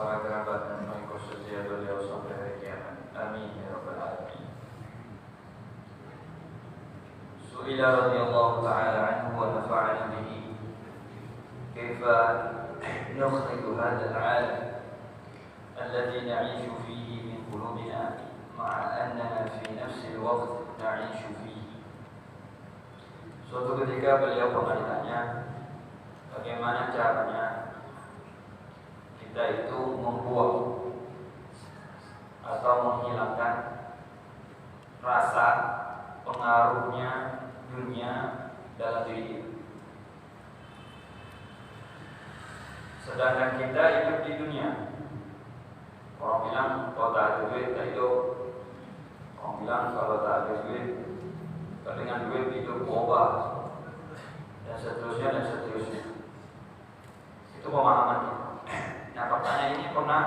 para kerabat dan pengikut setia beliau sampai hari kiamat. Amin ya rabbal alamin. Su'ila radhiyallahu ta'ala anhu wa nafa'ana bihi kaifa nukhriju hadzal 'alam alladhi na'ishu fihi min qulubina ma'a annana fi nafsi al-waqt na'ishu fihi. Suatu ketika beliau pernah ditanya bagaimana caranya kita itu membuang atau menghilangkan rasa pengaruhnya dunia dalam diri kita. Sedangkan kita hidup di dunia. Orang bilang kalau tak ada duit tak hidup. Orang bilang kalau tak ada duit, dengan duit hidup boba, dan seterusnya dan seterusnya. Itu pemahamannya. Nah, pertanyaan ini pernah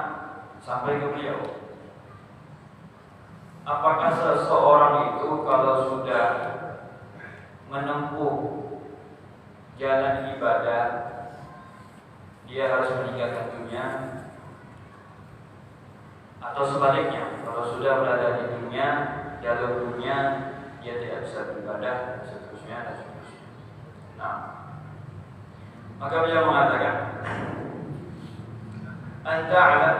sampai ke beliau. Apakah seseorang itu kalau sudah menempuh jalan ibadah, dia harus meninggalkan dunia, atau sebaliknya, kalau sudah berada di dunia, jalur dunia, dia tidak bisa beribadah, dan seterusnya dan seterusnya. Nah, maka beliau mengatakan, "Anta'lam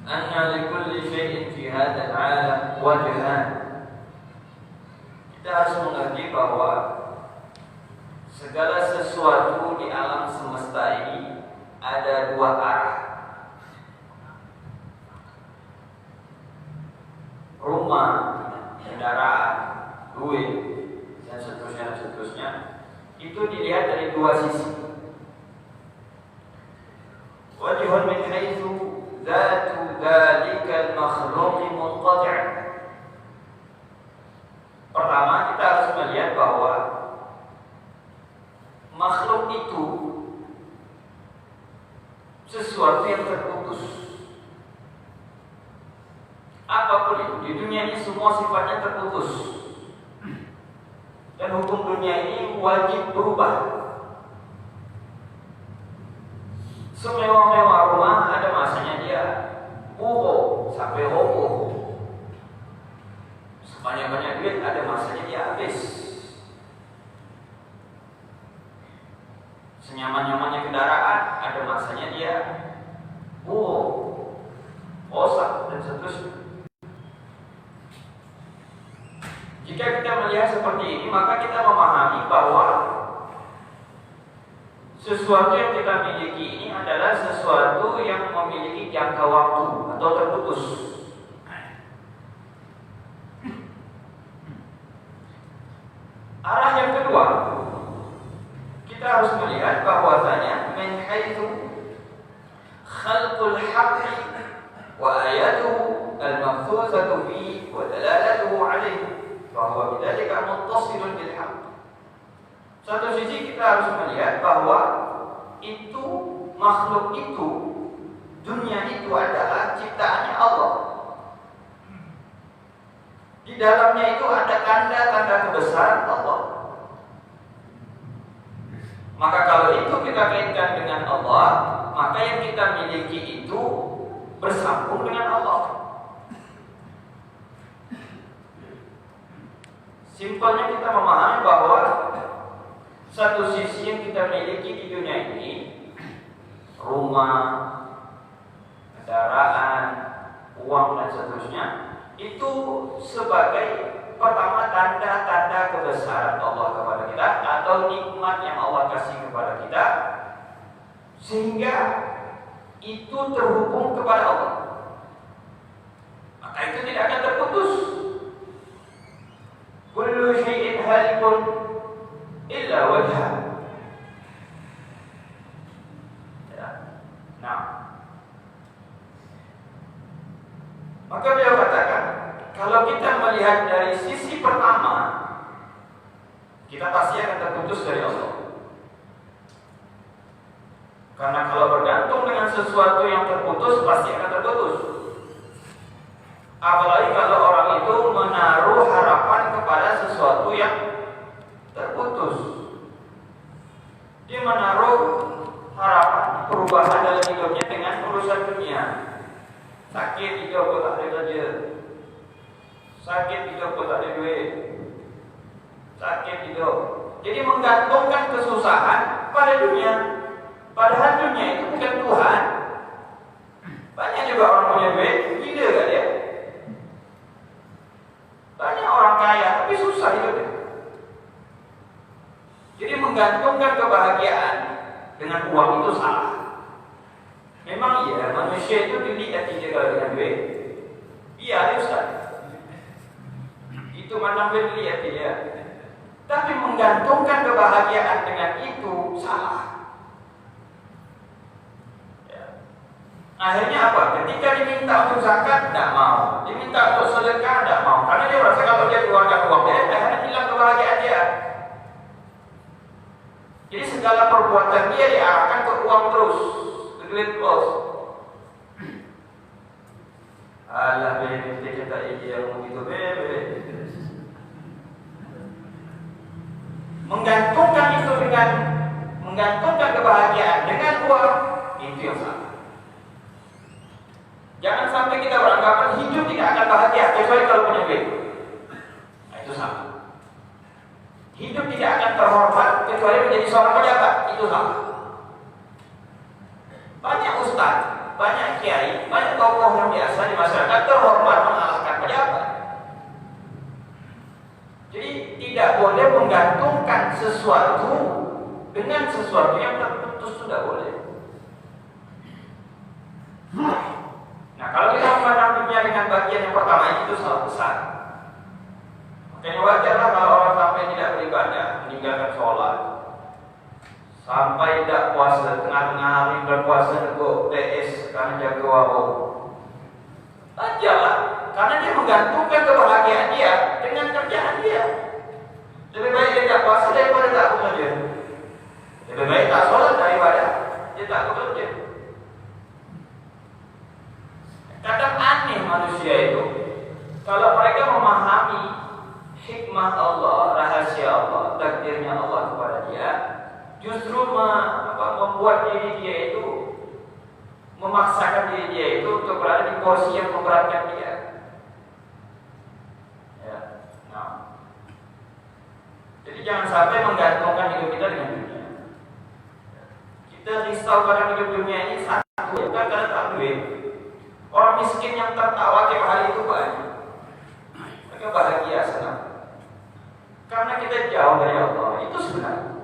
anna likulli syai'in fi hadzal 'alam wajhan." Kita harus mengerti bahwa segala sesuatu di alam semesta ini ada dua arah. Rumah, kendaraan, duit, dan seterusnya itu dilihat dari dua sisi. Wajhun min haitsu dzatu dzalikal makhluq munqati'. Pertama, kita harus melihat bahwa makhluk itu sesuatu yang terputus. Apapun itu di dunia ini semua sifatnya terputus. Dan hukum dunia ini wajib berubah. Semewah-mewah rumah ada masanya dia boho sampai hobo. Sebanyak-banyak duit ada masanya dia habis. Senyaman-nyamannya kendaraan ada masanya dia boho, bosak dan seterusnya. Jika kita melihat seperti ini, maka kita memahami bahwa sesuatu yang kita miliki ini adalah sesuatu yang memiliki jangka waktu atau terputus. Arah yang kedua, kita harus melihat bahwasanya min haitsu khalqul haqqi wa ayatuhu al-mahfuzatu fi wa dalalatuhu alayhi bahwa bidzalika muttasilun bil haqq. Satu sisi kita harus melihat bahwa itu makhluk itu, dunia itu adalah ciptaannya Allah. Di dalamnya itu ada tanda-tanda kebesaran Allah. Maka kalau itu kita kaitkan dengan Allah, maka yang kita miliki itu bersambung dengan Allah. Simpelnya kita memahami bahwa satu sisi yang kita miliki di dunia ini, rumah, kendaraan, uang dan seterusnya, itu sebagai pertama tanda-tanda kebesaran Allah kepada kita atau nikmat yang Allah kasih kepada kita, sehingga itu terhubung kepada Allah. Maka itu tidak akan terputus. Kullu syai'in halikun illa wajha. Ya. Nah, maka beliau katakan, kalau kita melihat dari sisi pertama, kita pasti akan terputus dari Allah. Karena kalau bergantung dengan sesuatu yang terputus, pasti akan terputus. Apalagi kalau orang itu menaruh harapan kepada sesuatu yang terputus. Dia menaruh harapan perubahan dalam hidupnya dengan urusan dunia. Sakit hidup kok tak ada kerja, sakit hidup kok tak ada duit, sakit hidup. Jadi menggantungkan kesusahan pada dunia. Padahal dunia itu bukan Tuhan. Banyak juga orang punya duit, gila gak dia? Banyak orang kaya tapi susah hidupnya. Jadi menggantungkan kebahagiaan dengan uang itu salah. Memang iya, manusia itu dilihat dia kalau dengan duit. Iya, Ustaz. Itu mana dilihat dia. Tapi menggantungkan kebahagiaan dengan itu salah. Ya. Akhirnya apa? Ketika diminta untuk zakat, tidak mau. Diminta untuk sedekah, tidak mau. Karena dia merasa kalau dia keluarkan uang dia, akhirnya hilang kebahagiaan dia. Jadi segala perbuatan dia diarahkan ke uang terus, ke duit terus. Alah, kita kita yang begitu bebe. Menggantungkan itu dengan menggantungkan kebahagiaan dengan uang, itu yang salah. Jangan sampai kita beranggapan hidup tidak akan bahagia kecuali kalau punya duit. Nah, itu salah. Hidup tidak akan terhormat kecuali menjadi seorang pejabat, itu salah. Banyak ustaz, banyak kiai, banyak tokoh yang biasa di masyarakat terhormat mengalahkan pejabat. Jadi tidak boleh menggantungkan sesuatu dengan sesuatu yang terputus, sudah boleh. Nah, kalau kita memandang dunia dengan bagian yang pertama itu salah besar. Makanya wajarlah kalau orang sampai tidak beribadah, meninggalkan sholat, sampai tidak puasa, tengah-tengah hari berpuasa nego TS karena jaga warung. Wajarlah, karena dia menggantungkan kebahagiaan dia dengan kerjaan dia. Lebih baik dia tak puasa daripada tak bekerja. Lebih baik tak sholat daripada dia tak bekerja. Kadang aneh manusia itu, kalau mereka memahami hikmah Allah, rahasia Allah, takdirnya Allah kepada dia, justru membuat diri dia itu, memaksakan diri dia itu untuk berada di porsi yang memberatkan dia. Ya, nah. Jadi jangan sampai menggantungkan hidup kita dengan dunia. Kita risau pada hidup dunia ini satu, bukan karena tak duit. Orang miskin yang tertawa tiap hari itu banyak. Mereka bahagia, senang. Karena kita jauh dari Allah, itu sebenarnya.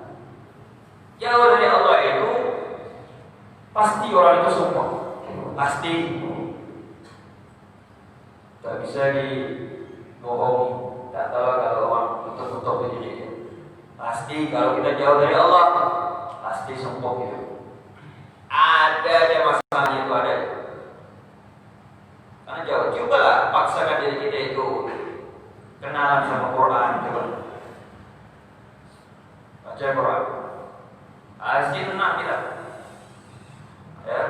Jauh dari Allah itu pasti orang itu sombong. Pasti. Tak bisa dibohongi. Tak tahu kalau orang tutup-tutup ini. Pasti kalau kita jauh dari Allah, pasti sombong itu. Ada aja masalahnya itu ada. Karena jauh, cobalah paksakan diri kita itu kenalan sama Quran, coba baca Quran, asli tenang kita, ya,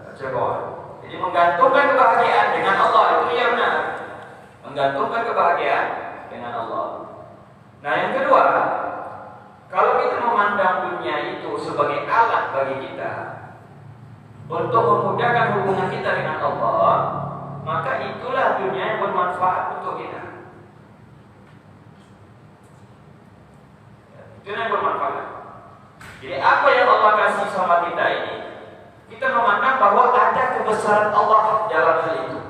baca Quran. Jadi menggantungkan kebahagiaan dengan Allah itu yang benar, menggantungkan kebahagiaan dengan Allah. Nah yang kedua, kalau kita memandang dunia itu sebagai alat bagi kita untuk memudahkan hubungan kita dengan Allah, maka itulah dunia yang bermanfaat untuk kita. Itu yang bermanfaat. Jadi apa yang Allah kasih sama kita ini, kita memandang bahwa ada kebesaran Allah dalam hal itu.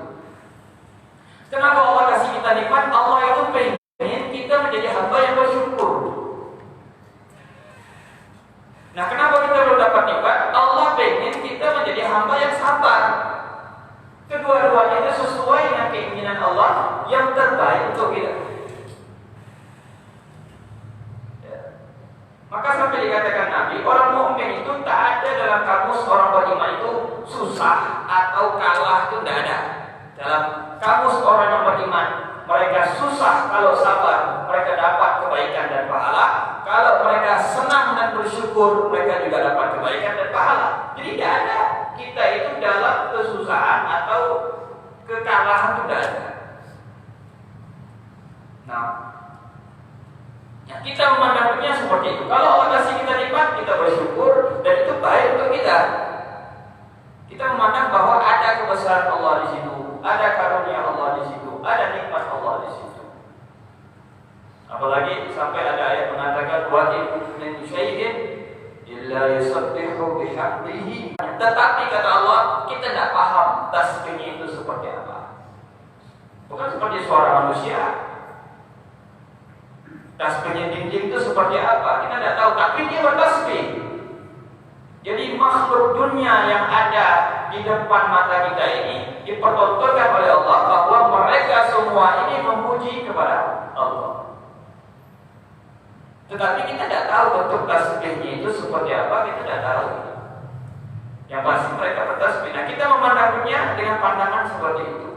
Kenapa Allah kasih kita nikmat? Allah itu pengen kita menjadi hamba yang bersyukur. Nah, kenapa kita belum dapat nikmat? Allah pengen kita menjadi hamba yang sabar. Kedua-duanya itu sesuai dengan keinginan Allah yang terbaik untuk kita. Ya. Maka sampai dikatakan Nabi, orang mukmin itu tak ada dalam kamus orang beriman itu susah atau kalah, itu tidak ada. Dalam kamus orang yang beriman, mereka susah kalau sabar, mereka dapat kebaikan dan pahala. Kalau mereka senang dan bersyukur, mereka juga dapat kebaikan dan pahala. Jadi tidak ada kita itu dalam kesusahan atau kekalahan, tidak ada. Nah, kita memandangnya seperti itu. Kalau Allah kasih kita nikmat, kita bersyukur dan itu baik untuk kita. Kita memandang bahwa ada kebesaran Allah di situ, ada karunia Allah di situ, ada nikmat Allah di situ. Apalagi sampai ada ayat mengatakan wa in min syai'in illa yusabbihu bihamdihi. Tetapi kata Allah, kita tidak paham tasbihnya itu seperti apa. Bukan seperti suara manusia. Tasbihnya dinding itu seperti apa? Kita tidak tahu, tapi dia bertasbih. Jadi makhluk dunia yang ada di depan mata kita ini dipertontonkan oleh Allah bahwa mereka semua ini memuji kepada Allah. Tetapi kita tidak tahu bentuk tasbihnya itu seperti apa, kita tidak tahu. Yang pasti mereka bertasbih. Nah, kita memandang dunia dengan pandangan seperti itu.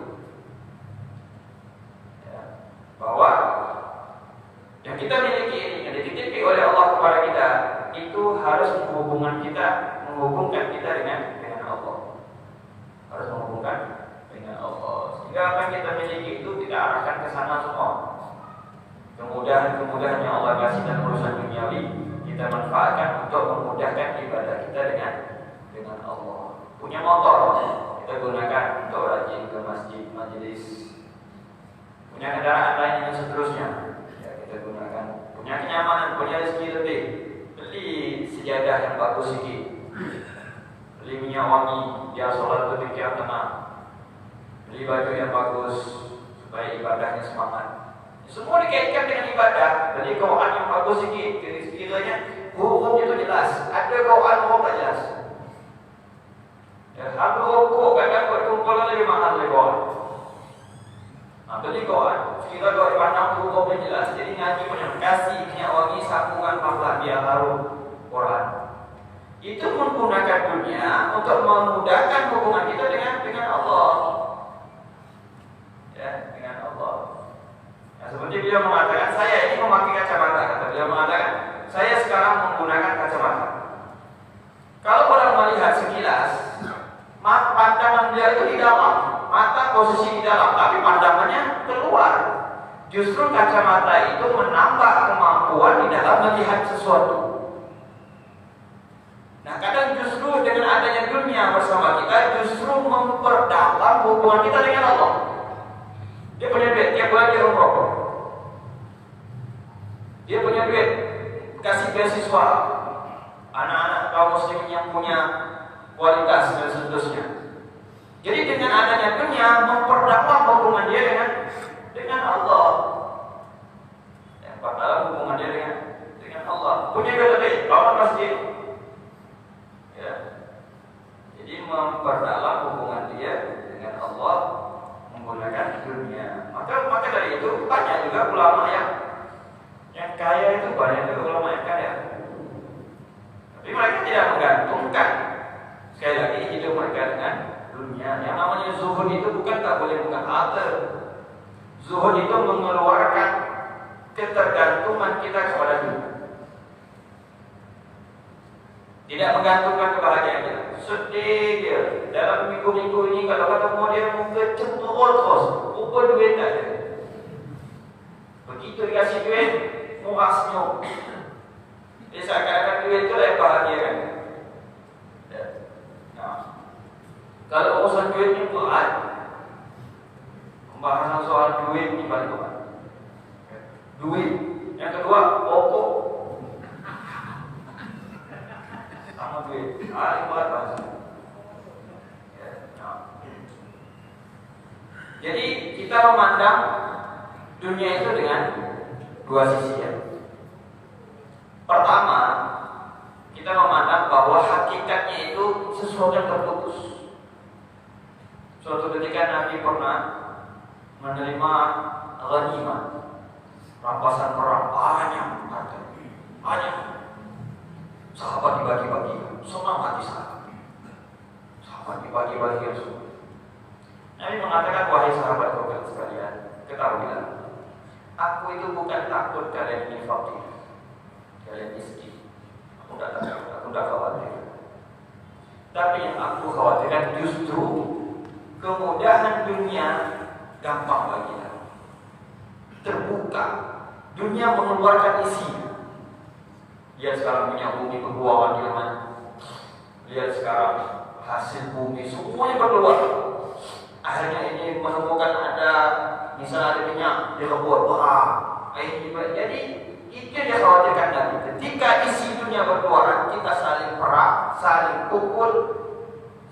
Ya, bahwa yang kita miliki ini, yang dititipi oleh Allah kepada kita, itu harus menghubungkan kita dengan Allah. Harus menghubungkan dengan Allah. Sehingga apa yang kita miliki itu kita arahkan ke sana semua. Kemudahan yang Allah kasih dan urusan duniawi kita manfaatkan untuk memudahkan ibadah kita dengan Allah. Punya motor kita gunakan untuk rajin ke masjid, majelis. Punya kendaraan lain yang seterusnya ya kita gunakan. Punya kenyamanan, punya rezeki lebih, beli sejadah yang bagus sedikit, beli minyak wangi biar sholat lebih tenang, beli baju yang bagus supaya ibadahnya semangat. Semua dikaitkan dengan ibadah. Jadi Quran yang bagus sedikit, sekiranya hukum itu jelas. Ada Quran hukum tak jelas. Ya, harga rokok kadang buat kumpulan lebih mahal dari Quran. Beli Quran, sekiranya kalau dipandang hukumnya jelas. Jadi ngaji punya kasih minyak wangi sambungan mahal biar harum Quran. Itu menggunakan dunia untuk memudahkan hubungan kita dengan Allah. Ya, dengan Allah. Nah, seperti beliau mengatakan, saya ini memakai kacamata. Kata beliau mengatakan, saya sekarang menggunakan kacamata. Kalau orang melihat sekilas, pandangan beliau itu di dalam, mata posisi di dalam, tapi pandangannya keluar. Justru kacamata itu menambah kemampuan di dalam melihat sesuatu. Nah, kadang justru dengan adanya dunia bersama kita, justru memperdalam hubungan kita dengan Allah. Dia punya duit, tiap bulan dia umroh. Dia punya duit, kasih beasiswa anak-anak kaum muslimin yang punya kualitas dan seterusnya. Jadi dengan adanya dunia memperdalam hubungan dia dengan Allah. Memperdalam hubungan dia dengan Allah. Punya duit lebih, bangun masjid. Ya. Jadi memperdalam hubungan dia dengan Allah menggunakan dunia. Maka dari itu banyak juga ulama yang kaya itu, banyak juga ulama yang kaya. Tapi mereka tidak menggantungkan sekali lagi hidup mereka dengan dunia. Yang namanya zuhud itu bukan tak boleh bukan harta. Zuhud itu mengeluarkan ketergantungan kita kepada dunia. Tidak menggantungkan kebahagiaan kita. Sedih dia dalam minggu-minggu ini kalau ketemu dia muka cemberut terus, rupa duit tak ada. Begitu dikasih duit, murah senyum. Dia seakan-akan duit itu lah bahagia kan. Nah, kalau urusan duit ini berat, pembahasan soal duit ini paling berat. Duit. Yang kedua, pokok. Sama duit. Paling berat bahasa. Jadi kita memandang dunia itu dengan dua sisi ya. Pertama, kita memandang bahwa hakikatnya itu sesuatu yang terputus. Suatu ketika Nabi pernah menerima ghanimah, rampasan perang banyak. Sahabat dibagi-bagi, senang hati sahabat dibagi-bagi semua. Nabi mengatakan, wahai sahabat sekalian, ketahuilah, aku itu bukan takut kalian ini fakir, kalian miskin. Aku tidak khawatir. Tapi yang aku khawatirkan justru kemudahan dunia gampang bagi kita. Terbuka, dunia mengeluarkan isi. Lihat sekarang punya bumi peguawan di mana. Lihat sekarang hasil bumi semuanya berkeluar. Akhirnya ini menemukan ada misalnya ada minyak di kebun, jadi itu dia khawatirkan Nabi. Ketika isi dunia berkeluaran, kita saling perang, saling pukul,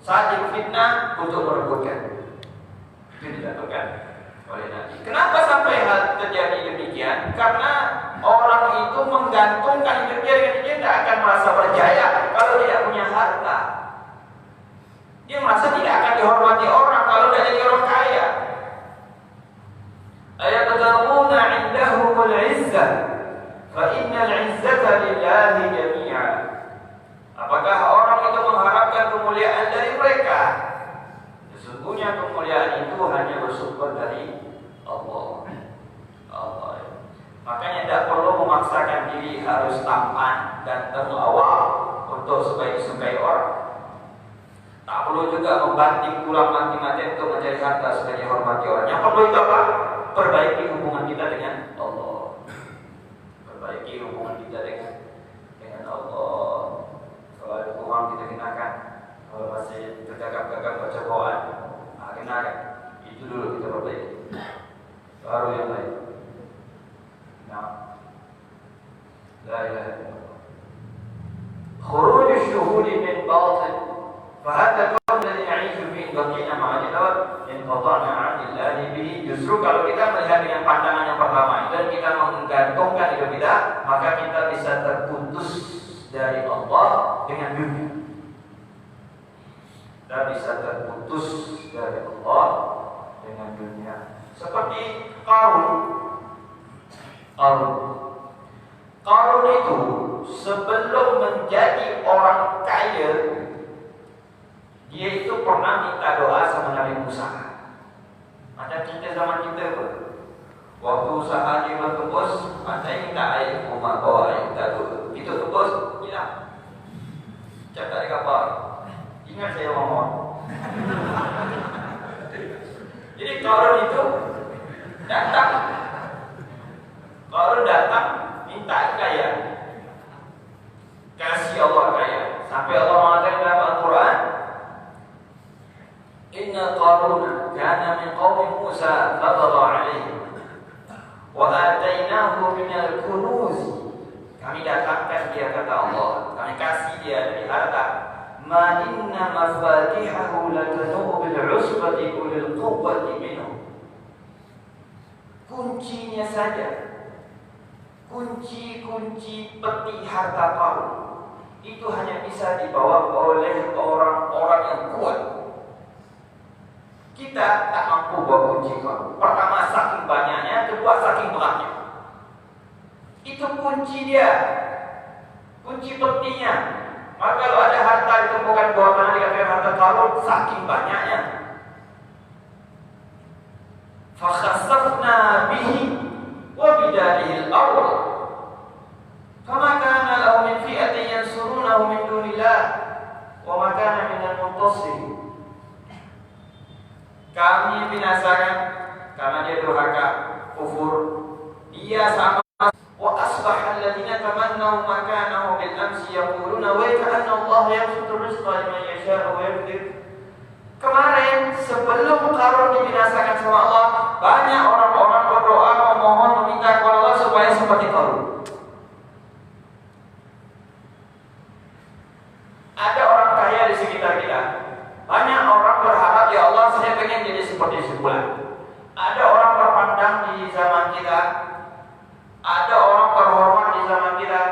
saling fitnah untuk merebutkan. Itu dilakukan oleh Nabi. Kenapa sampai hal terjadi demikian? Karena orang itu menggantungkan hidupnya dengan dia tidak akan merasa berjaya kalau tidak punya harta. Dia merasa tidak akan dihormati orang kalau tidak jadi orang kaya. Ayatadamuna indahumul izzah fa innal izzata lillahi jami'a. Apakah orang itu mengharapkan kemuliaan dari mereka? Sesungguhnya kemuliaan itu hanya bersumber dari Allah. Makanya tidak perlu memaksakan diri harus tampan dan terlawak untuk supaya disukai orang. Tak perlu juga membanting tulang mati-matian untuk mencari harta supaya dihormati orang. Yang perlu itu apa? Perbaiki hubungan kita dengan Allah. Perbaiki hubungan kita dengan Allah. Kalau ada uang kita kenakan, kalau masih tergagap-gagap baca bawaan, kenakan. Itu dulu kita perbaiki. Baru yang lain. Nah, la ilaha illallah. Khuruj ash-shuhud min batin. Fahada kaum dari yaitu fi baqina ma'al inqata'na 'anillahi bihi. Justru kalau kita melihat dengan pandangan yang pertama dan kita menggantungkan hidup kita, maka kita bisa terputus dari Allah dengan dunia. Kita bisa terputus dari Allah dengan dunia. Seperti Qarun itu sebelum menjadi orang kaya, dia itu pernah minta doa sama Nabi Musa. Macam kita zaman kita pun, waktu usaha dia bertembus, saya minta air rumah bawa air minta dulu. Itu tembus, hilang. Cakap dari kapal. Ingat saya ngomong. Jadi Qarun itu datang minta kaya, kasih Allah kaya. Sampai Allah mengatakan dalam Al-Quran, Inna Qaruna kana min qaumi Musa fadala alaihi wa atainahu minal kunuz. Kami datangkan dia, kata Allah, kami kasih dia dari harta. Ma inna mafatihahu latanu bil usbati ulil quwwati minhu. Kuncinya saja, kunci peti harta Qarun itu hanya bisa dibawa oleh orang-orang yang kuat. Kita tak mampu bawa kunci Qarun. Pertama saking banyaknya, kedua saking beratnya. Itu kunci dia, kunci petinya. Maka kalau ada harta ditemukan bawah tanah dikatakan harta Qarun, saking banyaknya. Fakhasafna bihi wa bidarihi al-ardh fama kana lahu min fi'atin yansurunahu min dunillah wa ma kana minal muntasir. Kami binasakan karena dia durhaka, kufur. Dia sama. Wa asbaha alladziina tamannaw makanahu bil amsi yaquluna wa ka'anna Allah yabsutu rizqa liman yasha'u wa yaqdir. Kemarin sebelum Qarun dibinasakan sama Allah, banyak orang-orang berdoa memohon meminta kepada Allah supaya seperti Qarun. Ada orang kaya di sekitar kita. Banyak orang berharap, ya Allah saya pengen jadi seperti si fulan. Ada orang terpandang di zaman kita. Ada orang terhormat di zaman kita.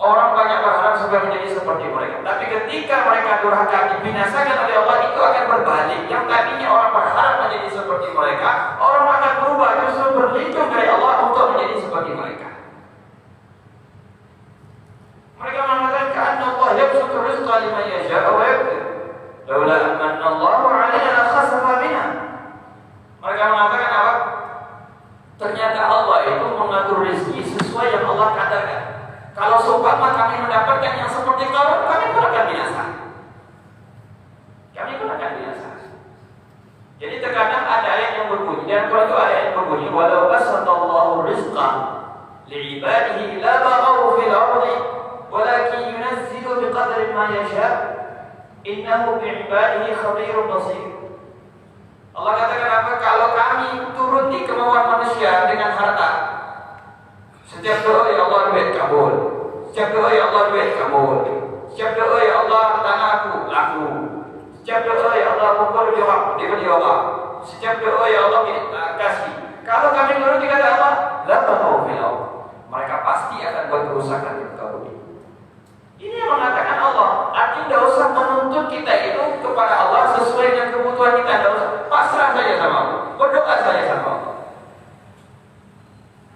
Orang banyak berharap supaya menjadi seperti mereka. Tapi ketika mereka durhaka dibinasakan oleh Allah, itu akan berbalik. Yang tadinya orang berharap menjadi seperti mereka, orang akan berubah justru berlindung dari Allah untuk menjadi seperti mereka. Mereka mengatakan ka'anna Allah yabsutu rizqa liman yasha'u wa yaqdir. Laula amanna Allahu 'alaina la khasafa bina. Mereka mengatakan apa? Ternyata Allah itu mengatur rezeki sesuai yang Allah katakan. Kalau seumpama kami mendapatkan yang seperti Qarun, kami pun akan binasa. Jadi terkadang ada ayat yang berbunyi, dan kalau itu ayat yang berbunyi, walau basatallahu rizqa li'ibadihi la baghaw fil ardi walakin yunazzilu biqadri ma yasha. Innahu bi'ibadihi khabirun basir. Allah katakan apa? Kalau kami turuti kemauan manusia dengan harta, setiap doa ya Allah duit kabul, setiap doa ya Allah duit kabul, setiap doa ya Allah tanahku laku, setiap doa ya Allah pukul diberi Allah, setiap doa ya Allah kasih. Kalau kami turuti kata Allah, la taqaw fil ardh, mereka pasti akan buat kerusakan di muka bumi. Ini yang mengatakan Allah. Artinya tidak usah menuntut kita itu kepada Allah sesuai dengan kebutuhan kita. Tidak usah, pasrah saja sama Allah, berdoa saja sama Allah.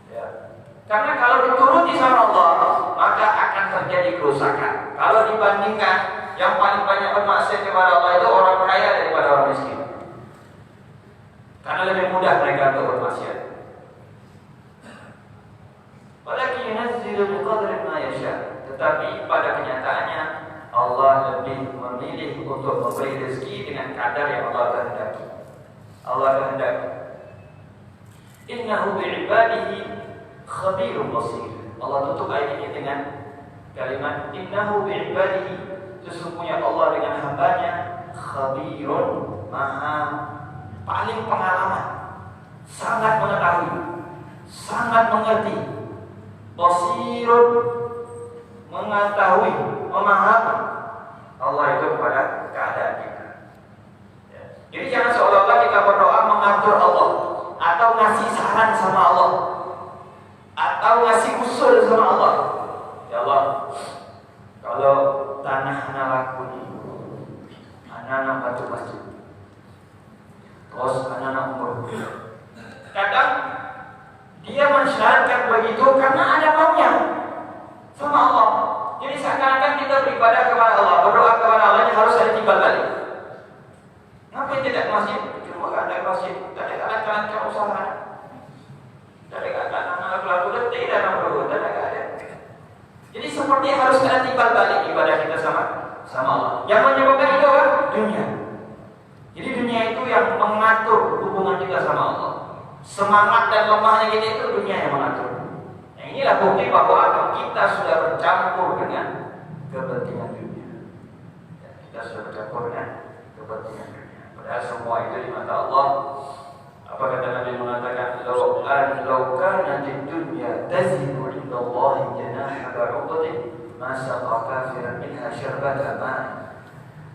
Ya. Karena kalau dituruti sama Allah, maka akan terjadi kerusakan. Kalau dibandingkan yang paling banyak bermaksiat kepada Allah itu orang kaya daripada orang miskin. Karena lebih mudah mereka untuk bermaksiat. Walakin yunazzilu biqadri ma yasha. Tetapi pada kenyataannya Allah lebih memilih untuk memberi rezeki dengan kadar yang Allah kehendaki. Allah kehendaki. Innahu bi'ibadihi khabirun basir. Allah tutup ayat ini dengan kalimat innahu bi'ibadihi. Sesungguhnya Allah dengan hambanya khabirun, maha paling pengalaman, sangat mengetahui, sangat mengerti. Basirun, mengetahui, memahami Allah itu kepada keadaan kita. Ya. Jadi jangan seolah-olah kita berdoa mengatur Allah, atau ngasih saran sama Allah, atau ngasih usul sama Allah. Ya Allah, kalau tanah laku ini, anak-anak batu masjid, terus anak-anak umur. Kadang dia mensyaratkan begitu karena ada maunya sama Allah. Jadi seakan-akan kita beribadah kepada Allah, berdoa kepada Allah yang harus ada timbal balik. Ngapain tidak masjid? Cuma ada masjid, tak ada kanan-kanan usaha, tak ada kanan-kanan laku detik dan berdoa, tak ada. Jadi seperti harus ada timbal balik ibadah kita sama Allah. Yang menyebabkan itu apa? Dunia. Jadi dunia itu yang mengatur hubungan kita sama Allah. Semangat dan lemahnya kita itu dunia yang mengatur. Nah, inilah bukti bahwa kita sudah bercampur dengan kepentingan dunia. Ya, kita sudah bercampur dengan kepentingan dunia. Padahal semua itu di mata Allah. Apa kata Nabi mengatakan, "Law kanatid dunya tazinu 'inda Allah janaha ba'udatin ma saqa kafiran minha syarbata ma."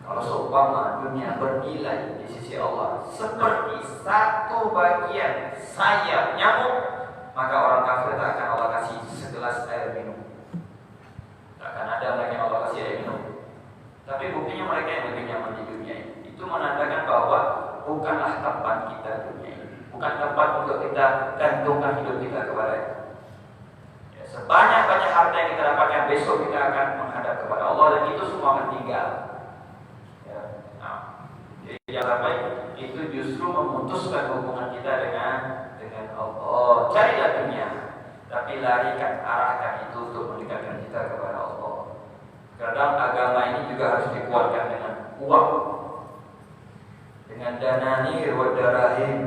Kalau seumpama dunia bernilai di sisi Allah seperti satu bagian sayap nyamuk, maka orang kafir tak akan Allah kasih segelas air minum. Tak akan ada mereka yang Allah kasih air minum. Tapi buktinya mereka yang lebih nyaman di dunia ini. Itu menandakan bahwa bukanlah tempat kita dunia ini, bukan tempat untuk kita gantungkan hidup kita kepada itu. Ya, sebanyak-banyak harta yang kita dapatkan, besok kita akan menghadap kepada Allah dan itu semua akan tinggal. Jadi yang baik itu justru memutuskan hubungan kita dengan Allah. Carilah dunia, tapi larikan, arahkan itu untuk mendekatkan kita kepada Allah. Kadang agama ini juga harus dikuatkan dengan uang, dengan dananir wa darahim,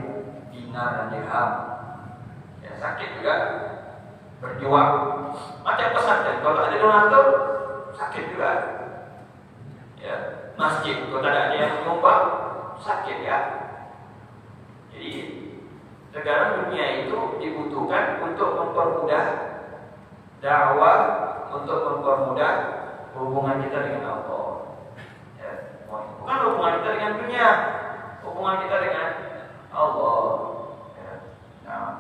dinar dan dirham. Ya, sakit juga berjuang. Macam pesantren, kalau ada donatur sakit juga. Ya. Masjid, kalau tak ada yang menyumbang, sakit ya. Jadi negara dunia itu dibutuhkan untuk mempermudah dakwah, untuk mempermudah hubungan kita dengan Allah. Ya. Bukan hubungan kita dengan dunia, hubungan kita dengan Allah. Ya. Nah.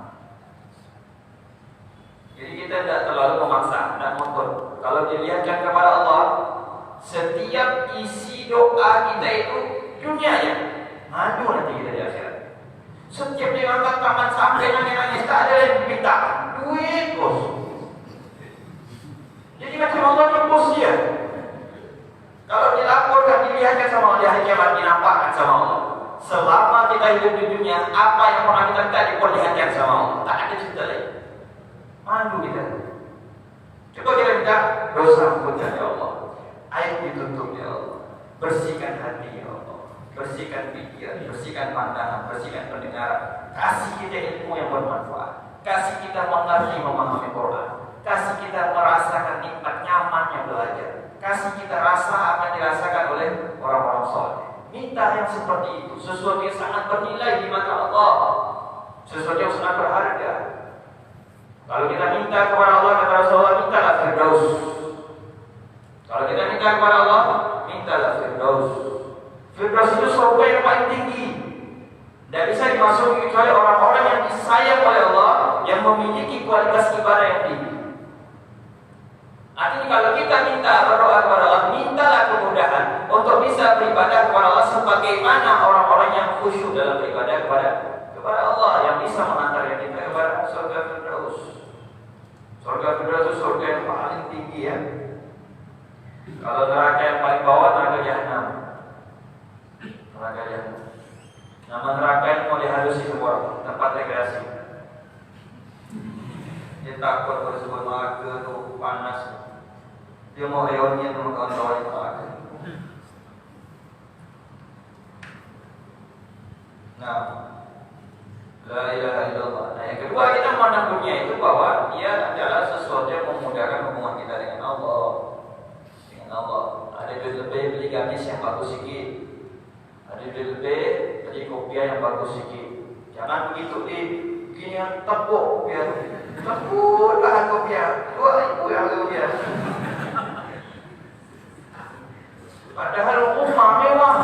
Jadi kita tidak terlalu memaksa dan mengukur. Kalau dilihatkan kepada Allah, setiap isi doa kita itu dunia ya, maju nanti kita di akhirat. Setiap dia angkat tangan sampai nangis-nangis, tak ada yang minta duit bos. Jadi macam Allah ni bos dia. Kalau dilaporkan, dilihatkan sama Allah di hari kiamat, dinampakkan sama Allah. Selama kita hidup di dunia, apa yang pernah kita minta diperlihatkan sama Allah. Tak ada cerita lain. Maju kita. Coba kita minta dosa ampunkan ya Allah. Air ditutup ya Allah, bersihkan hati ya Allah, bersihkan pikiran, bersihkan pandangan, bersihkan pendengaran. Kasih kita ilmu yang bermanfaat, kasih kita mengerti memahami Quran, kasih kita merasakan nikmat nyamannya belajar, kasih kita rasa apa yang dirasakan oleh orang-orang saleh. Minta yang seperti itu, sesuatu yang sangat bernilai di mata Allah, sesuatu yang sangat berharga. Kalau kita minta kepada Allah, kata Rasulullah, mintalah Firdaus. Kalau kita minta kepada Allah, mintalah Firdaus. Firdaus itu surga yang paling tinggi. Tidak bisa dimasuki kecuali orang-orang yang disayang oleh Allah, yang memiliki kualitas ibadah yang tinggi. Artinya kalau kita minta berdoa kepada Allah, mintalah kemudahan untuk bisa beribadah kepada Allah sebagaimana orang-orang yang khusyuk dalam beribadah kepada Allah, yang bisa mengantarkan kita kepada surga Firdaus. Surga Firdaus itu surga yang paling tinggi ya. Kalau neraka yang paling bawah, neraka Jahannam. Neraka Jahannam. Nama neraka yang mau dihalusi semua tempat rekreasi. Dia takut kalau sebut neraka itu panas. Dia mau reuni sama kawan-kawan neraka. Nah, la ilaha illallah. Nah, yang kedua kita memandang dunia itu bahwa dia adalah sesuatu yang memudahkan hubungan kita dengan Allah. Dengan Allah. Ada duit lebih beli gamis yang bagus sikit. Ada duit lebih beli kopiah yang bagus sikit. Jangan begitu gini yang tepuk kopiah. Tepuk tahan kopiah. 2.000 yang kopiah. Padahal rumah mewah.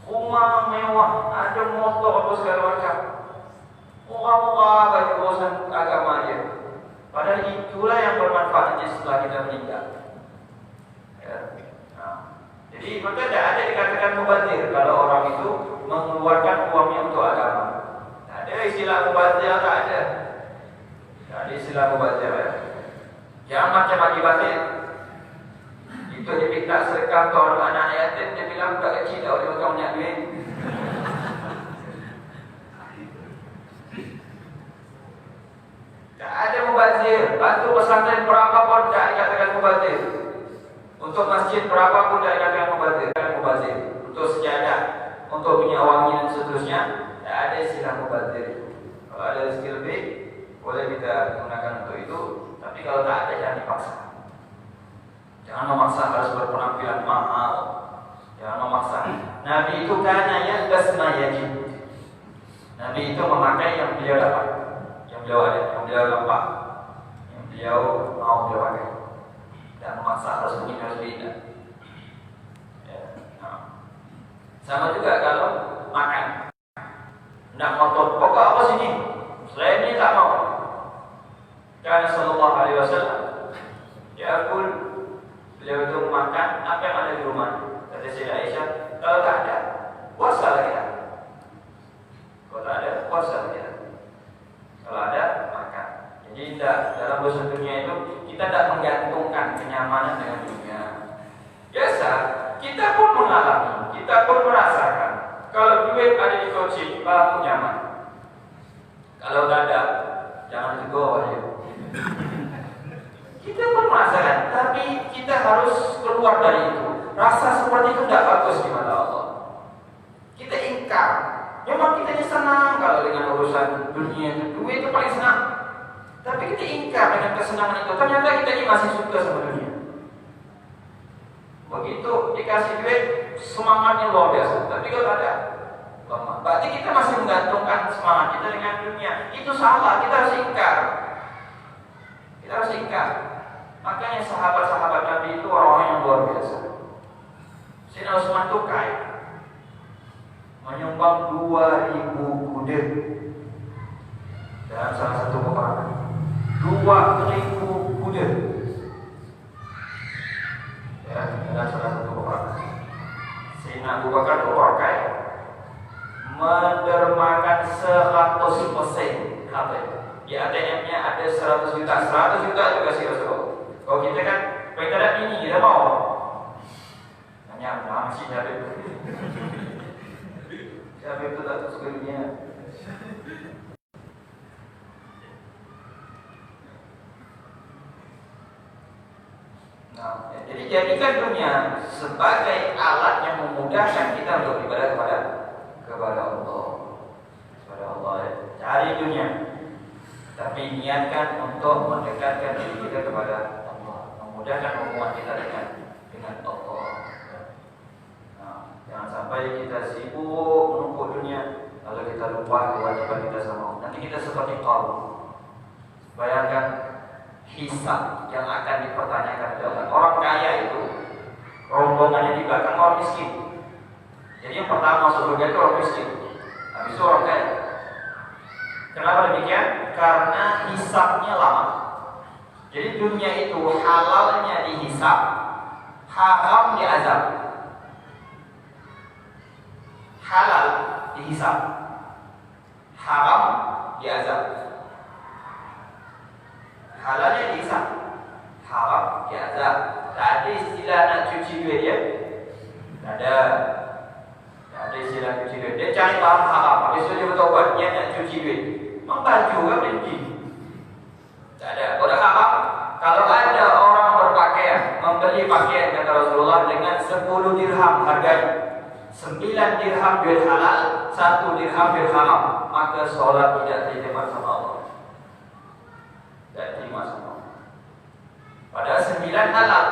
Rumah mewah, ada motor apa segala macam. Murah-murah bagi urusan agama aja. Padahal itulah yang bermanfaat setelah kita meninggal. Ya. Nah. Jadi maka tidak ada dikatakan mubazir kalau orang itu mengeluarkan uangnya untuk agama. Tak ada istilah mubazir, tak ada. Tak ada istilah mubazir. Ya. Jangan macam-macam batin. Itu dia minta sedekah ke orang anak yatim, dia bilang budak kecil tak boleh makan banyak duit. Tak ada mubazir. Bantu pesantren berapa pun tak dikatakan mubazir. Untuk masjid berapa pun tak dikatakan mubazir. Untuk sejadah, untuk minyak wangi dan seterusnya, tak ada istilah mubazir. Kalau ada rezeki lebih, boleh kita gunakan untuk itu. Tapi kalau tak ada, jangan dipaksa. Jangan memaksa harus berpenampilan mahal. Jangan memaksa. Nabi itu karena yalbas ma yajib. Nabi itu memakai yang beliau dapat, yang beliau ada, yang beliau dapat, yang beliau mau beliau pakai. Dan memaksa harus begini harus begitu. Ya. Nah. Sama juga kalau makan. Nak ngotot, pokok apa sini? Selain ini tak mau. Karena sallallahu alaihi wasallam ya pun beliau itu makan apa yang ada di rumah. Kata Sayyidah Aisyah, kalau tak ada, puasa lah kita. Kalau tak ada, puasa lah kita. Kalau ada, makan. Jadi dalam urusan dunia itu kita tidak menggantungkan kenyamanan dengan dunia. Biasa, kita pun mengalami, kita pun merasakan. Kalau duit ada di kunci, baru nyaman. Kalau tak ada, jangan tegur aja. Kita pun merasakan, tapi kita harus keluar dari itu. Rasa seperti itu tidak bagus di mata Allah. Kita ingkar. Memang kita ini senang kalau dengan urusan dunia itu, duit itu paling senang. Tapi kita ingkar dengan kesenangan itu. Ternyata kita ini masih suka sama dunia. Begitu dikasih duit, semangatnya luar biasa. Tapi kalau ada, lemah. Berarti kita masih menggantungkan semangat kita dengan dunia. Itu salah. Kita harus ingkar. Kita harus ingkar. Makanya sahabat-sahabat Nabi itu orang-orang yang luar biasa. Sayyidina Utsman itu kaya, menyumbang 2.000 kuda dalam salah satu peperangan. 2.000 kuda ya, dalam salah satu peperangan. Sayyidina Abu Bakar itu orang kaya, mendermakan 100% apa itu? Di ATM-nya ada 100 juta, 100 juta juga sih Rasulullah. Kalau kita kan pengen ada ini, kita mau. Hanya masih Habib. Habib itu tak suka dunia. Nah, jadi jadikan dunia sebagai alat yang memudahkan kita untuk beribadah kepada Allah. Kepada Allah ya. Cari dunia, tapi niatkan untuk mendekatkan diri kita kepada Allah. memudahkan hubungan kita dengan Allah. Nah, jangan sampai kita sibuk menumpuk dunia lalu kita lupa kewajiban kita sama Allah. Nanti kita seperti Qarun. Bayangkan hisab yang akan dipertanyakan oleh orang kaya itu, rombongannya di belakang orang miskin. Jadi yang pertama masuk surga itu orang miskin, habis itu orang kaya. Kenapa demikian? Karena hisabnya lama. Jadi dunia itu halalnya dihisab, haram diazab. Halal dihisab, haram diazab. Halalnya dihisab, haram diazab. Tak ada istilah nak cuci duit dia. Tak ada istilah cuci duit. Dia cari barang haram, habis itu dia bertobat, dia nak cuci duit. Membaju kan benci. Tak ada. Kalau haram, kalau ada orang berpakaian, membeli pakaian kata Rasulullah dengan 10 dirham harganya, 9 dirham duit halal, 1 dirham duit haram, maka solat tidak diterima sama Allah. Tidak diterima sama Allah. Padahal 9 halal,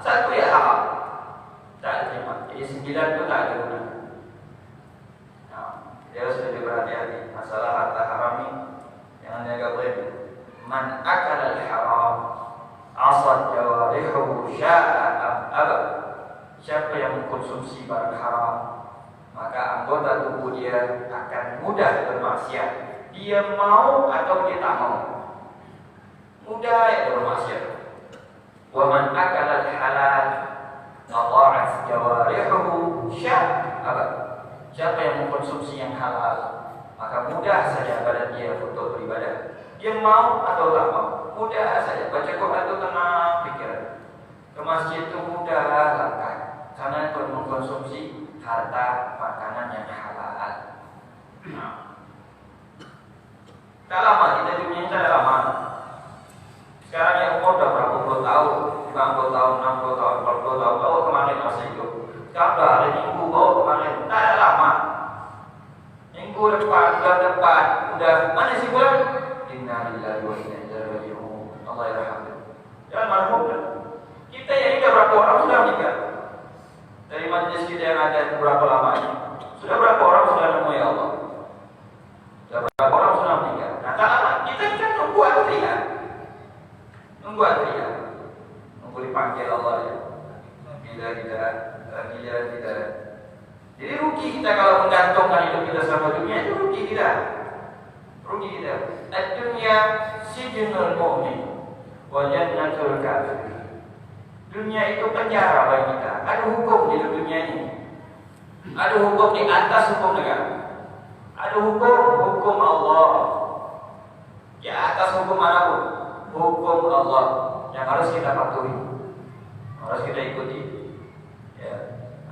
1 ya haram, tak diterima. Jadi 9 itu tak ada guna. Nah, dia harus lebih berhati-hati masalah harta haram ini. Jangan dianggap remeh. Man akala al-haram asad jawarihu sya'a am abad. Siapa yang mengkonsumsi barang haram, maka anggota tubuh dia akan mudah bermaksiat. Dia mau atau dia tak mau, mudah ya bermaksiat. Wa man akala al-halal ata'at jawarihu sya'a abad. Siapa yang mengkonsumsi yang halal, maka mudah saja badan dia untuk beribadah. Dia mau atau tak mau, mudah saja. Baca Quran itu tenang pikiran. Ke masjid itu mudah langkah, karena itu mengkonsumsi harta makanan yang halal. Nah, tak lama kita dunia ini, tak lama. Sekarang yang umur dah berapa puluh tahun, 50 tahun, 60 tahun, 40 tahun, bawa kemarin masa itu. Sekarang dah hari Minggu, bawa kemarin, tak ada lama. Minggu depan, bulan depan, udah mana sih bulan? Inna lillahi wa inna ilaihi raji'un. Allah yarhamna. Jangan marhum. Kita yang ini berapa orang sudah meninggal? Dari majelis kita yang ada berapa lamanya? Sudah berapa orang sudah nemu ya Allah? Sudah berapa orang sudah meninggal? Nah, tak lama. Kita kan nunggu antrian. Nunggu antrian. Nunggu dipanggil Allah ya. Bila kita. Jadi rugi kita kalau menggantungkan hidup kita sama dunia, itu rugi kita. Rugi kita. Ad-dunya sijnul mu'min wa jannatul kafir. Dunia itu penjara bagi kita. Ada hukum di dunia ini. Ada hukum di atas hukum negara. Ada hukum Allah. Di atas hukum manapun, hukum Allah yang harus kita patuhi, harus kita ikuti. Ya,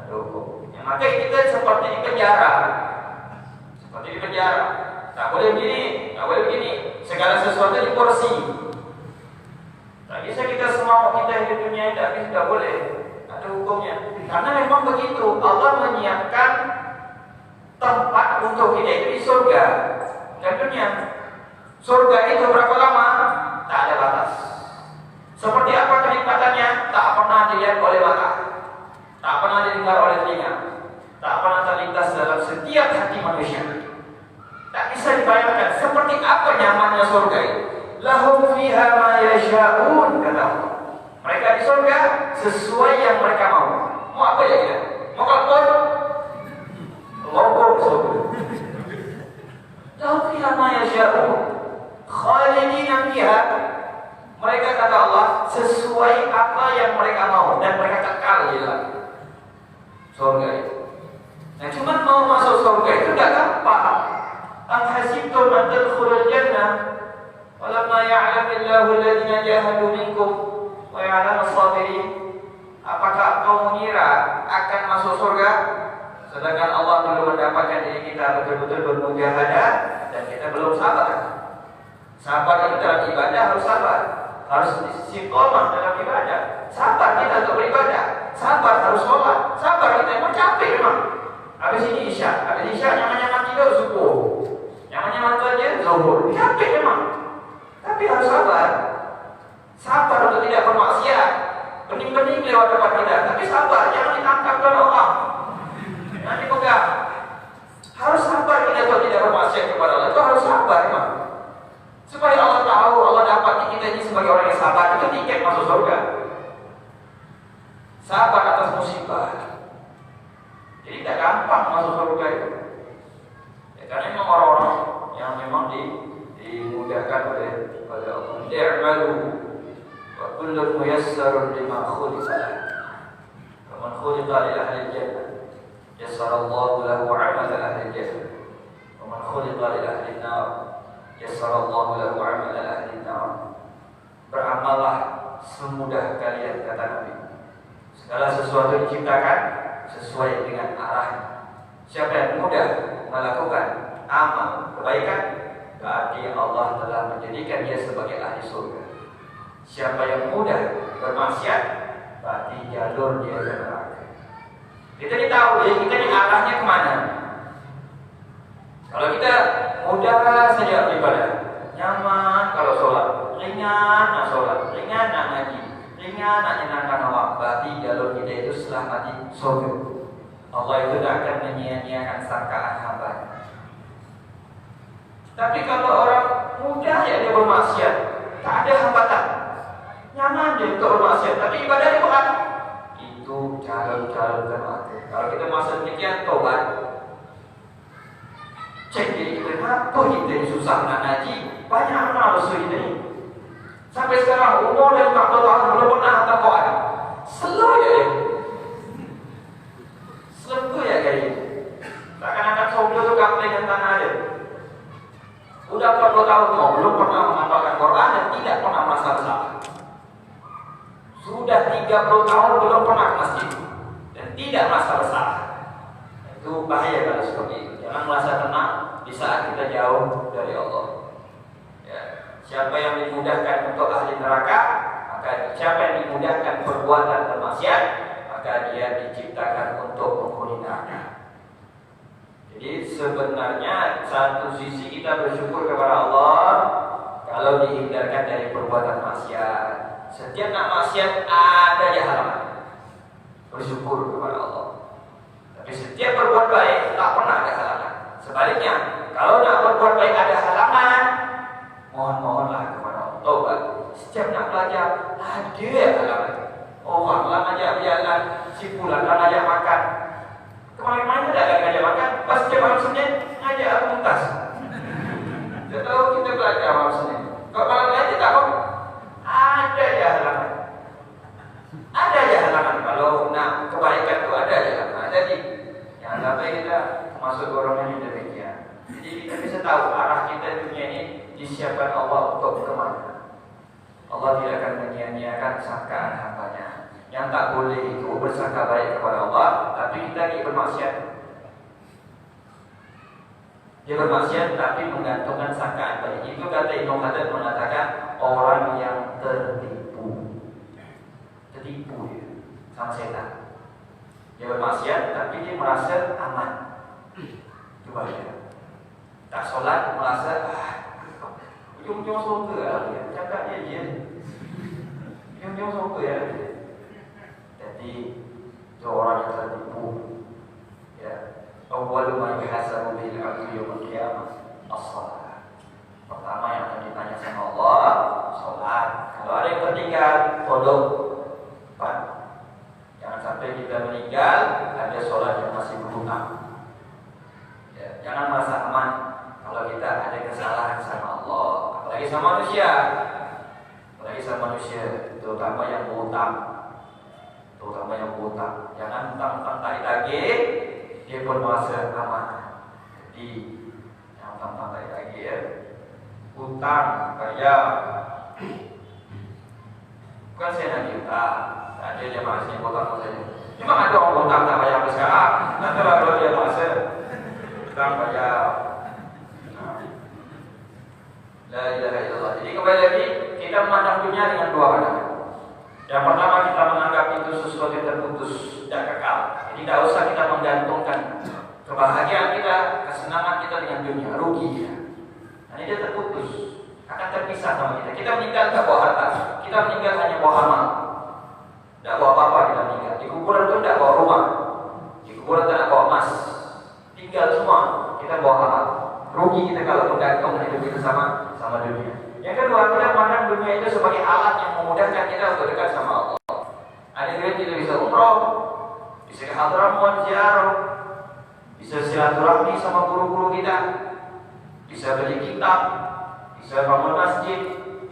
ada hukum. Yang maka kita seperti di penjara. Seperti di penjara. Tak boleh begini, tak boleh begini. Segala sesuatu di porsi. Tak bisa kita semua kita hidup dunia ini, tapi tidak boleh. Ada hukumnya. Karena memang begitu. Allah menyiapkan tempat untuk kita itu di surga dan dunia. Surga itu berapa lama? Tak ada batas. Seperti apa kenikmatannya? Tak pernah dilihat oleh mata, tak pernah didengar oleh telinga, tak pernah terlintas dalam setiap hati manusia. Tak bisa dibayangkan seperti apa nyamannya surga itu. Lahum fiha ma yasha'un, kata Allah. Mereka di surga sesuai yang mereka mau. Mau apa ya kita? Mau kalkun? Logo surga. Lahum fiha ma yasha'un khalidina fiha. Mereka kata Allah sesuai apa yang mereka mau dan mereka kekal di dalam surga itu. Nah, cuma mau masuk surga itu tidak gampang. Am hasibtum an tadkhulul jannah walamma ya'lamillahu alladhina jahadu minkum wa ya'lamus sabirin. Apakah kau mengira akan masuk surga sedangkan Allah belum mendapatkan diri kita betul-betul bermujahadah dan kita belum sabar? Sabar itu dalam ibadah harus sabar, harus istiqomah dalam ibadah. Sabar kita untuk beribadah, sabar harus sholat, sabar kita memang capek memang. Habis ini isya, habis isya nyaman-nyaman tidur subuh, nyaman-nyaman kerja zuhur, capek memang. Tapi harus sabar, sabar untuk tidak bermaksiat, bening-bening lewat depan kita, tapi sabar, jangan ditangkap oleh orang, jangan dipegang. Harus sabar kita kalau tidak bermaksiat kepada Allah, itu harus sabar memang. Supaya Allah tahu, Allah dapati kita ini sebagai orang yang sabar, itu tiket masuk surga. Sabar atas musibah. Jadi tidak gampang masuk surga itu. Ya, karena memang orang-orang yang memang dimudahkan oleh Allah. I'malu wa kullun muyassarun lima khuliqa lahu. Faman khuliqa li ahli jannah yassarallahu lahu 'amala ahli jannah. Wa man khuliqa li ahli an-nar yassarallahu lahu 'amala ahli an-nar. Beramallah semudah kalian, kata Nabi. Segala sesuatu diciptakan sesuai dengan arahnya. Siapa yang mudah melakukan amal kebaikan, berarti Allah telah menjadikan dia sebagai ahli surga. Siapa yang mudah bermaksiat, berarti jalur dia ke neraka. Kita tahu ya, kita ini arahnya kemana. Kalau kita mudah saja beribadah, nyaman kalau sholat, ringan nak sholat, ringan nak ngaji, ringan nak nyenangkan awak, berarti jalur kita itu setelah mati surga. Allah itu tidak akan menyia-nyiakan sangkaan hamba. Tapi kalau orang mudah ya dia bermaksiat, tak ada hambatan, nyaman dia untuk bermaksiat, tapi ibadah dia berat, itu jalur-jalur ke neraka. Kalau kita masa demikian, tobat, cek diri kita, kenapa kita ini susah nak ngaji, banyak amal dosa kita ini. Sampai sekarang umur dan 40 tahun belum pernah hantar Quran. Slow ya dia. Slow ya kayak seakan-akan sombong itu kapten yang tanah dia. Udah 40 tahun belum pernah menghafalkan Quran dan tidak pernah merasa bersalah. Sudah 30 tahun belum pernah ke masjid dan tidak merasa bersalah. Itu bahaya kalau seperti itu. Jangan merasa tenang di saat kita jauh dari Allah. Ya. Siapa yang dimudahkan untuk ahli neraka, maka siapa yang dimudahkan perbuatan bermaksiat, maka dia diciptakan untuk penghuni neraka. Jadi sebenarnya satu sisi kita bersyukur kepada Allah kalau dihindarkan dari perbuatan maksiat. Setiap nak maksiat ada aja halangan. Bersyukur kepada Allah. Tapi setiap berbuat baik tak pernah ada halangan. Sebaliknya, kalau nak berbuat baik ada halangan, mohon-mohonlah kepada Allah. Taubat. Setiap nak belajar ada halangan. Orang lah ngajak jalan, si pulang lah ngajak makan. Kemarin-kemarin ada ngajak makan, pas setiap malam Senin ngajak aku muntas. Dia tahu kita belajar malam Senin. Kalau malam lain dia tahu ada ya halangan. Ada ya halangan. Kalau nak kebaikan itu ada ya halangan. Jadi jangan sampai kita masuk golongan yang demikian. Jadi kita bisa tahu arah kita dunia ini disiapkan Allah untuk kemana. Allah tidak akan menyia-nyiakan sangkaan hambanya. Yang tak boleh itu bersangka baik kepada Allah, tapi kita lagi bermaksiat. Dia bermaksiat tapi menggantungkan sangkaan baik. Itu kata Ibnu Hajar mengatakan orang yang tertipu ya, sama setan. Dia bermaksiat tapi dia merasa aman. Coba ya. Tak solat merasa ujung-ujung surga lah dia. Cakap dia ujung-ujung surga ya. Jadi itu orang yang tertipu. Ya. Awwalu ma yuhasabu bil 'abdi yaumil qiyamah as-shalah. Pertama yang akan ditanya sama Allah, salat. Kalau ada yang tertinggal, kodok. Jangan sampai kita meninggal ada salat yang masih berhutang. Ya, jangan merasa aman kalau kita ada kesalahan sama Allah, apalagi sama manusia. Apalagi sama manusia, terutama yang berhutang. Jangan hutang-hutang tak ditagih, dia pun merasa aman. Jadi yang hutang-hutang tak ditagih ya, hutang bayar. Bukan saya nak hutang, ada dia masih hutang saja. Memang ada orang hutang tak bayar sampai sekarang. Nanti baru dia merasa hutang bayar. La ilaha illallah. Jadi kembali lagi kita memandang dunia dengan dua pandangan. Yang pertama kita menganggap itu sesuatu yang terputus, tidak kekal. Jadi tidak usah kita menggantungkan kebahagiaan kita, kesenangan kita dengan dunia, rugi ya. Nah, ini dia terputus, akan terpisah sama kita. Kita meninggal tak bawa harta, kita meninggal hanya bawa amal. Tidak bawa apa-apa kita meninggal. Di kuburan itu tidak bawa rumah. Di kuburan tidak bawa emas. Tinggal semua. Kita bawa apa? Rugi kita kalau menggantung hidup kita sama dunia. Yang kedua, kita pandang dunia itu sebagai alat yang memudahkan kita untuk dekat sama Allah. Ada duit kita bisa umroh, bisa ke Hadramaut ziarah, bisa silaturahmi sama guru-guru kita, bisa beli kitab, bisa bangun masjid,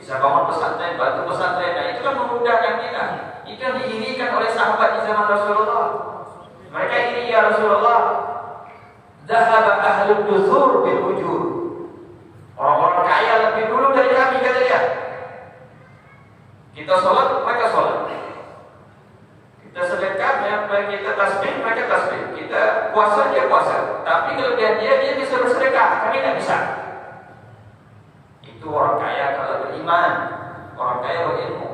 bisa bangun pesantren, bantu pesantren. Nah, itu kan memudahkan kita. Itu yang diirikan oleh sahabat di zaman Rasulullah. Mereka iri, ya Rasulullah, zahaba ahlud dusur bil ujur. Orang-orang kaya lebih dulu dari kami, kata dia. Kita sholat, mereka sholat. Kita sedekah, kita tasbih, mereka tasbih. Kita puasa, dia puasa. Tapi kalau dia bisa bersedekah, kami tidak bisa. Itu orang kaya kalau beriman, orang kaya berilmu.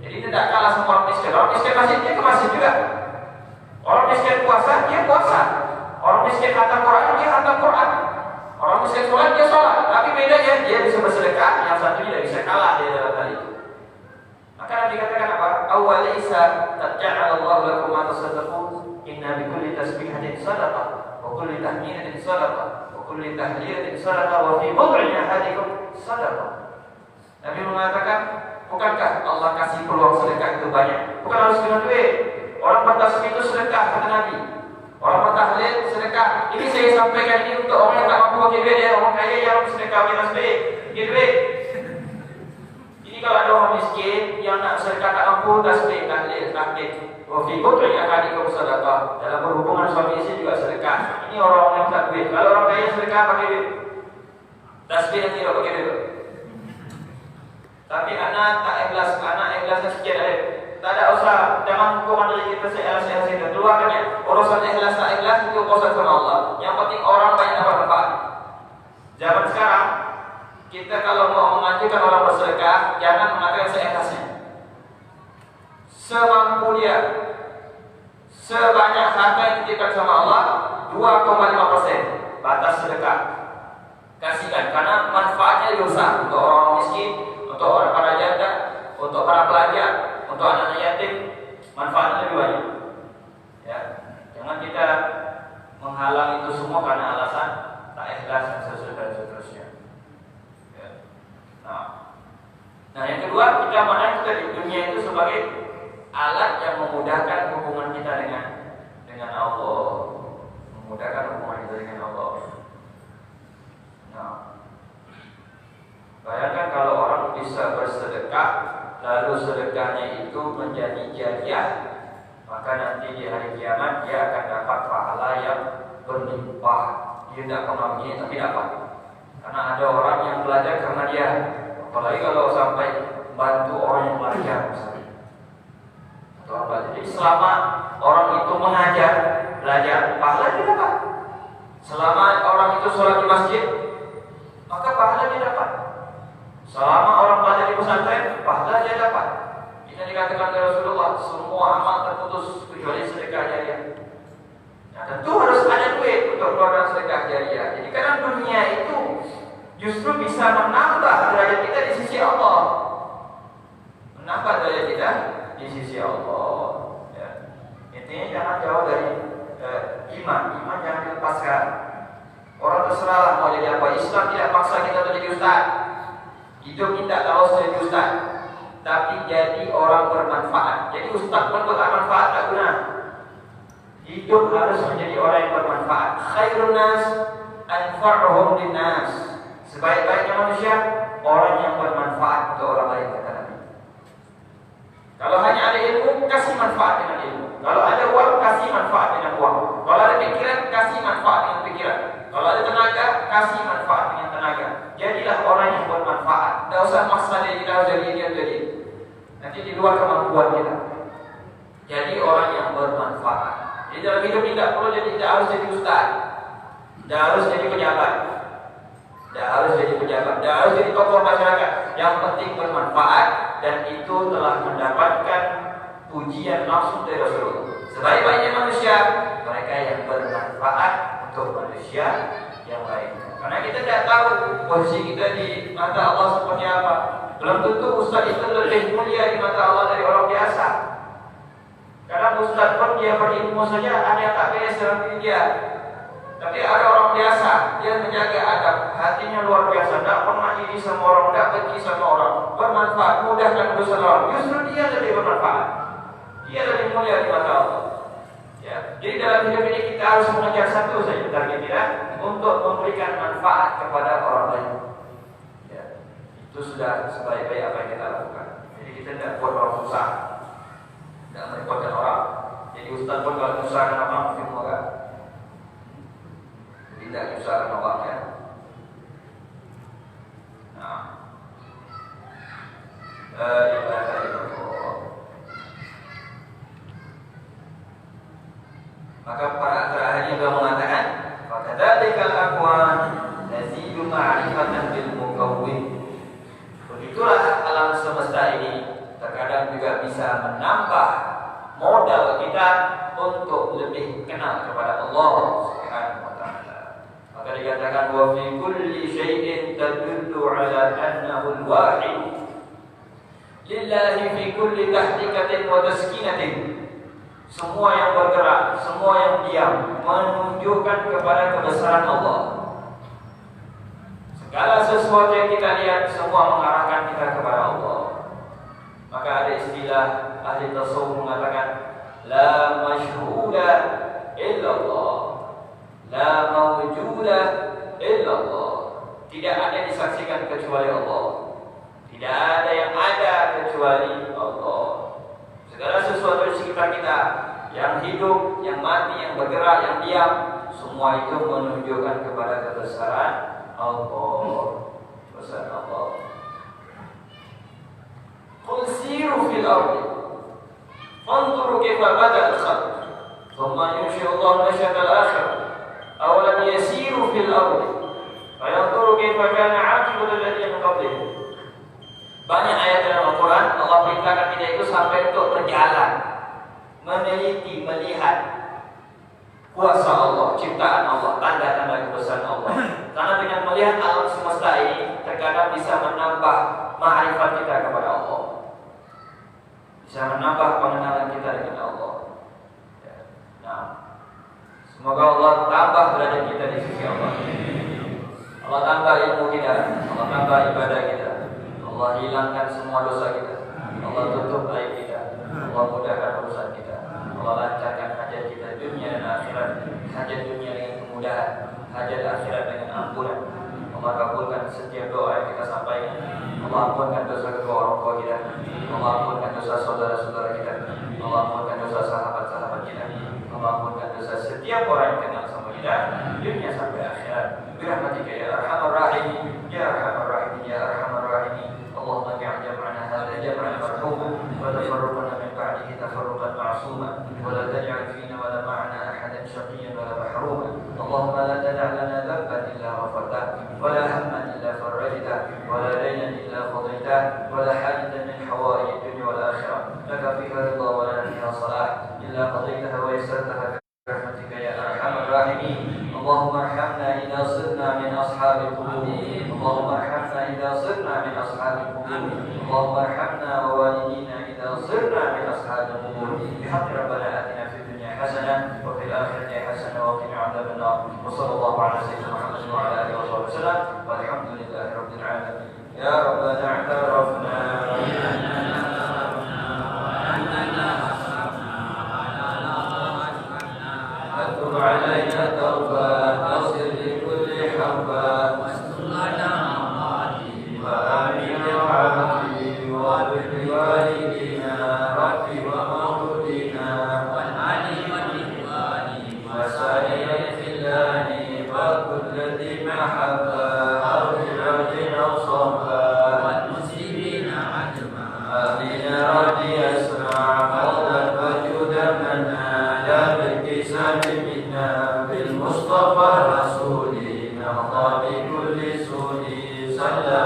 Jadi tidak kalah sama orang miskin. Orang miskin masjid, dia ke masjid juga. Orang miskin puasa, dia puasa. Orang miskin khatam Quran, dia khatam Quran. Orang miskin sholat, dia sholat. Tapi bedanya, dia bisa bersedekah, yang satu tidak bisa kalah dia dalam hal itu. Maka Nabi katakan apa? Awalaysa qad ja'ala Allahu lakum ma tasaddaqun inna bi kulli tasbihatin sadaqah wa kulli tahmidatin sadaqah wa kulli tahlilatin sadaqah wa fi mawdi'i ahadikum sadaqah. Nabi mengatakan, bukankah Allah kasih peluang sedekah itu banyak? Bukan harus dengan duit. Orang bertasbih itu sedekah, kata Nabi. Orang bertahlil sedekah. Ini saya sampaikan ini untuk orang yang tak mampu pakai duit ya. Orang kaya yang sedekah pakai tasbih, pakai duit. Ini kalau ada orang miskin yang nak sedekah tak mampu, tasbih, tahlil, tahmid. Wa fi bud'i ahadikum sadaqah. Dalam berhubungan suami istri juga sedekah. Ini orang yang tak duit. Kalau orang kaya sedekah pakai duit. Tasbih yang tidak pakai duit. Tapi anak tak ikhlasnya sekian aja. Tak ada usah, jangan hukuman dari kita seikhlas itu. Keluarnya urusan ikhlas tak ikhlas itu urusan sama Allah. Yang penting orang banyak dapat manfaat. Zaman sekarang kita kalau mau mengajukan orang bersedekah, jangan mengatakan seikhlasnya. Semampu dia, sebanyak harta yang dititipkan sama Allah, 2,5% batas sedekah. Kasihkan, karena manfaatnya besar untuk orang miskin, untuk orang para janda, untuk para pelajar, untuk anak yatim, manfaatnya lebih banyak. Ya, jangan kita menghalang itu semua karena alasan tak ikhlas dan seterusnya. Ya. Nah, yang kedua, kita mana kita di dunia itu sebagai alat yang memudahkan hubungan kita dengan Allah, memudahkan hubungan kita dengan Allah. Nah, bayangkan kalau orang bisa bersedekah, lalu sedekahnya itu menjadi jariah, maka nanti di hari kiamat dia akan dapat pahala yang berlimpah. Dia tidak pernah begini tapi dapat. Karena ada orang yang belajar karena dia, apalagi kalau sampai bantu orang yang belajar misalnya. Jadi selama orang itu mengajar, belajar, pahala dia dapat. Selama orang itu sholat di masjid, maka pahala dia dapat. Selama orang belajar di pesantren, pahala dia dapat. Ini dikatakan oleh Rasulullah, semua amal terputus kecuali sedekah jariah. Nah, tentu harus ada duit untuk keluarkan sedekah jariah. Jadi karena dunia itu justru bisa menambah derajat kita di sisi Allah. Menambah derajat kita di sisi Allah. Ya. Intinya jangan jauh dari iman jangan dilepaskan. Orang terserah mau jadi apa. Islam tidak paksa kita untuk jadi ustaz. Hidup kita kalau jadi ustaz, tapi jadi orang bermanfaat. Jadi ustaz pun tak manfaat tak guna. Hidup harus menjadi orang yang bermanfaat. Khairun nas anfa'uhum linnas. Sebaik-baiknya manusia orang yang bermanfaat untuk orang lain, kata Nabi. Kalau hanya ada ilmu, kasih manfaat dengan ilmu. Kalau ada uang, kasih manfaat dengan uang. Kalau ada pikiran, kasih manfaat dengan pikiran. Kalau ada tenaga, kasih manfaat dengan tenaga. Jadilah orang yang bermanfaat. Tidak usah maksa diri kita harus jadi. Nanti di luar kemampuan kita. Jadi orang yang bermanfaat. Jadi dalam hidup tidak perlu tidak harus jadi ustaz, tidak harus jadi pejabat, tidak harus jadi tokoh masyarakat. Yang penting bermanfaat, dan itu telah mendapatkan pujian langsung dari Rasulullah. Sebaik-baiknya manusia mereka yang bermanfaat untuk manusia yang lain. Karena kita tidak tahu posisi kita di mata Allah seperti apa. Belum tentu ustaz itu lebih mulia di mata Allah dari orang biasa. ustaz pun dia berilmu saja, ada yang tak beres dalam diri dia. Tapi ada orang biasa, dia menjaga adab, hatinya luar biasa, tak pernah iri sama orang, tak benci sama orang, bermanfaat, mudahkan urusan orang. Justru dia lebih bermanfaat, dia lebih mulia di mata Allah. Ya. Jadi dalam hidup ini kita harus mengejar satu saja target kita, untuk memberikan manfaat kepada orang lain. Ya. Itu sudah sebaik-baik apa yang kita lakukan. Jadi kita tidak buat orang susah, tidak merepotkan orang. Jadi ustaz pun kalau menyusahkan orang mungkin orang tidak menyusahkan orang, ya. Nah, ibadah itu. Maka para terakhir juga mengatakan, "Fakadzalikal aqwan nazidu ma'rifatan bil mukawwin." Begitulah alam semesta ini terkadang juga bisa menambah modal kita untuk lebih kenal kepada Allah Subhanahu wa taala. Maka dikatakan wa fi kulli syai'in tadullu ala annahu al-wahid. Lillahi fi kulli tahdikatin wa taskinatin. Semua yang bergerak, semua yang diam menunjukkan kepada kebesaran Allah. Segala sesuatu yang kita lihat semua mengarahkan kita kepada Allah. Maka ada istilah ahli tasawuf mengatakan la masyhuda illallah, la mawjuda illallah. Tidak ada yang disaksikan kecuali Allah. Tidak ada yang ada kecuali Allah. Segala sesuatu di sekitar kita, yang hidup, yang mati, yang bergerak, yang diam, semua itu menunjukkan kepada kebesaran Allah. Kebesaran Allah. Qul siru fil ardi fanzuru kaifa bada al-khalq thumma yunshi'u Allah nashyata al-akhirah awalam yasiru fil ardi fayanzuru kaifa kana 'aqibatu alladhina min qablihim. Banyak ayat dalam Al-Quran Allah perintahkan kita itu sampai untuk berjalan, meneliti, melihat kuasa Allah, ciptaan Allah, tanda-tanda kebesaran Allah. Karena dengan melihat alam semesta ini terkadang bisa menambah ma'rifat kita kepada Allah, bisa menambah pengenalan kita dengan Allah. Nah, semoga Allah tambah derajat kita di sisi Allah. Allah tambah ilmu kita, Allah tambah ibadah kita, Allah hilangkan semua dosa kita, Allah tutup aib kita, Allah mudahkan urusan kita, Allah lancarkan hajat kita dunia dan akhirat. Hajat dunia dengan kemudahan, hajat akhirat dengan ampunan. Allah kabulkan setiap doa yang kita sampaikan. Allah ampunkan dosa kedua orang tua kita, Allah ampunkan dosa saudara-saudara kita, Allah ampunkan dosa sahabat-sahabat kita, Allah ampunkan dosa setiap orang yang kenal sama kita dunia sampai akhirat. Birahmatika ya arhamar rahimin, ya arhamar rahimin, ya arhamar rahimin. اللهم اجعل جمعنا هذا جمعا مرحوما وتفرقنا من بعده تفرقا معصوما ولا تجعل فينا ولا معنا احدا شقيا ولا محروما. اللهم لا تدع لنا ذنبا الا غفرته ولا هما الا فرجته ولا دينا الا قضيته ولا حاجه من حوائج الدنيا والاخره لك فيها رضا ولنا فيها صلاح الا قضيتها ويسرتها برحمتك يا ارحم الراحمين. اللهم ارحمنا اذا صرنا من اصحاب القبور، اللهم ارحمنا اذا صرنا من اصحاب القبور، اللهم ارحمنا ووالدينا اذا صرنا من اصحاب القبور. بحق ربنا اتنا في الدنيا حسنه وفي الاخره حسنه وقنا عذاب النار. وصلى الله على سيدنا محمد وعلى اله وصحبه وسلم والحمد لله رب العالمين. يا ربنا اعترفنا وتب علينا توبه نصر لكل حبه واستر لنا وآمين وعافي واغفر لوالدينا ربي ومولودينا والآل والإخوان وسائر الخلان وكل ذي محبة أو برد أو صفا والمسلمين عجما آمين ربي أسمع فضلا وجودا منا لا بالكسام منا بالمصطفى رسولي نرضى بكل سوري صلى